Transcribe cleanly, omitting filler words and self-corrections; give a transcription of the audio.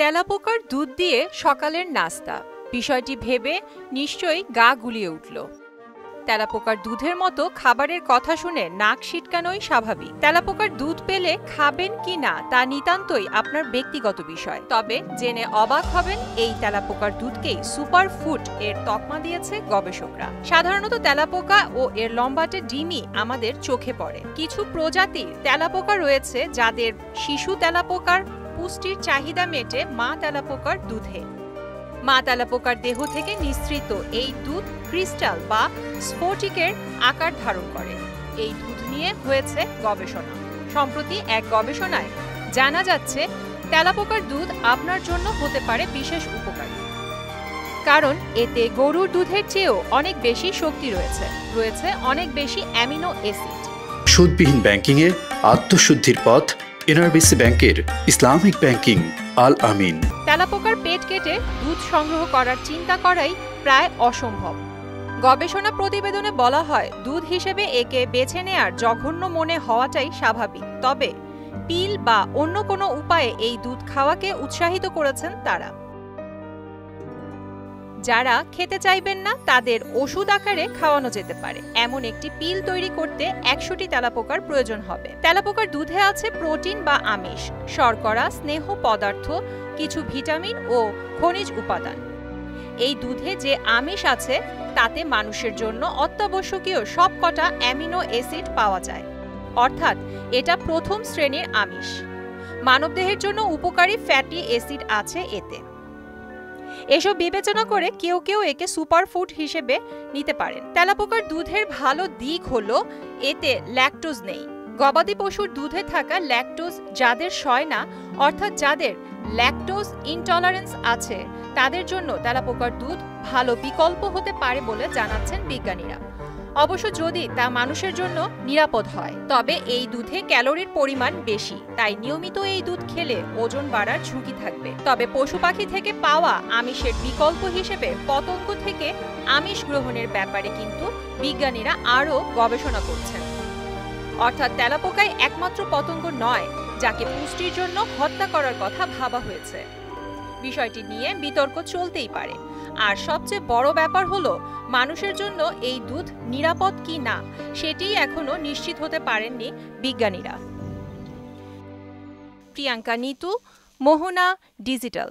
তেলাপোকার দুধ দিয়ে সকালের নাস্তা, বিষয়টি ভেবে নিশ্চয়ই গা গুলিয়ে উঠল। তেলাপোকার দুধের মতো খাবারের কথা শুনে নাক সিটকানোই স্বাভাবিক। তেলাপোকার দুধ পেলে খাবেন কি না তা নিতান্তই আপনার ব্যক্তিগত বিষয়। তবে জেনে অবাক হবেন, এই তেলাপোকার দুধকেই সুপার ফুড এর তকমা দিয়েছে গবেষকরা। সাধারণত তেলাপোকা ও এর লম্বাটে ডিমই আমাদের চোখে পড়ে। কিছু প্রজাতির তেলাপোকা রয়েছে যাদের শিশু তেলাপোকার পুষ্টির চাহিদা মেটে মা তেলাপোকার দুধে। মা তেলাপোকার দেহ থেকে নিঃসৃত এই দুধ ক্রিস্টাল বা স্ফটিকের আকার ধারণ করে। এই দুধ নিয়ে হয়েছে গবেষণা। সম্প্রতি এক গবেষণায় জানা যাচ্ছে তেলাপোকার দুধ আপনার জন্য হতে পারে বিশেষ উপকারী, কারণ এতে গরুর দুধের চেয়েও অনেক বেশি শক্তি রয়েছে অনেক বেশি অ্যামিনো অ্যাসিড। সুদবিহীন ব্যাংকিংয়ে আত্মশুদ্ধির পথ এনআরবিসি ব্যাংকের ইসলামিক ব্যাংকিং আল আমিন। তেলাপোকার পেট কেটে দুধ সংগ্রহ করার চিন্তা করাই প্রায় অসম্ভব। গবেষণা প্রতিবেদনে বলা হয়, দুধ হিসেবে একে বেছে নেয়ার জঘন্য মনে হওয়াটাই স্বাভাবিক। তবে পিল বা অন্য কোনো উপায়ে এই দুধ খাওয়াকে উৎসাহিত করেছেন তারা। যারা খেতে চাইবেন না তাদের ওষুধ আকারে খাওয়ানো যেতে পারে এমন একটি পিল তৈরি করতে ১০০টি তেলাপোকার প্রয়োজন হবে। তেলাপোকার দুধে আছে প্রোটিন বা আমিষ, শর্করা, স্নেহ পদার্থ, কিছু ভিটামিন ও খনিজ উপাদান। এই দুধে যে আমিষ আছে তাতে মানুষের জন্য অত্যাবশ্যকীয় সবকটা অ্যামিনো অ্যাসিড পাওয়া যায়, অর্থাৎ এটা প্রথম শ্রেণীর আমিষ। মানবদেহের জন্য উপকারী ফ্যাটি অ্যাসিড আছে এতে। এসব বিবেচনা করে কেউ কেউ একে সুপারফুড হিসেবে নিতে পারেন। তেলাপোকার দুধের ভালো দিক হলো এতে ল্যাকটোজ নেই। গবাদি পশুর দুধে থাকা ল্যাকটোজ যাদের সয় না, অর্থাৎ যাদের ল্যাকটোজ ইনটলারেন্স আছে, তাদের জন্য তেলাপোকার দুধ ভালো বিকল্প হতে পারে বলে জানাচ্ছেন বিজ্ঞানীরা। অবশ্য যদি তা মানুষের জন্য নিরাপদ হয়। তবে এই দুধে ক্যালোরির পরিমাণ বেশি, তাই নিয়মিত এই দুধ খেলে ওজন বাড়ার ঝুঁকি থাকবে। তবে পশু পাখি থেকে পাওয়া আমিষের বিকল্প হিসেবে পতঙ্গ থেকে আমিষ গ্রহণের ব্যাপারে কিন্তু বিজ্ঞানীরা আরও গবেষণা করছেন। অর্থাৎ তেলাপোকাই একমাত্র পতঙ্গ নয় যাকে পুষ্টির জন্য হত্যা করার কথা ভাবা হয়েছে। বিষয়টি নিয়ে বিতর্ক চলতেই পারে। আর সবচেয়ে বড় ব্যাপার হলো, মানুষের জন্য এই দুধ নিরাপদ কি না সেটিই এখনো নিশ্চিত হতে পারেননি বিজ্ঞানীরা। প্রিয়াঙ্কা নিতু, মোহনা ডিজিটাল।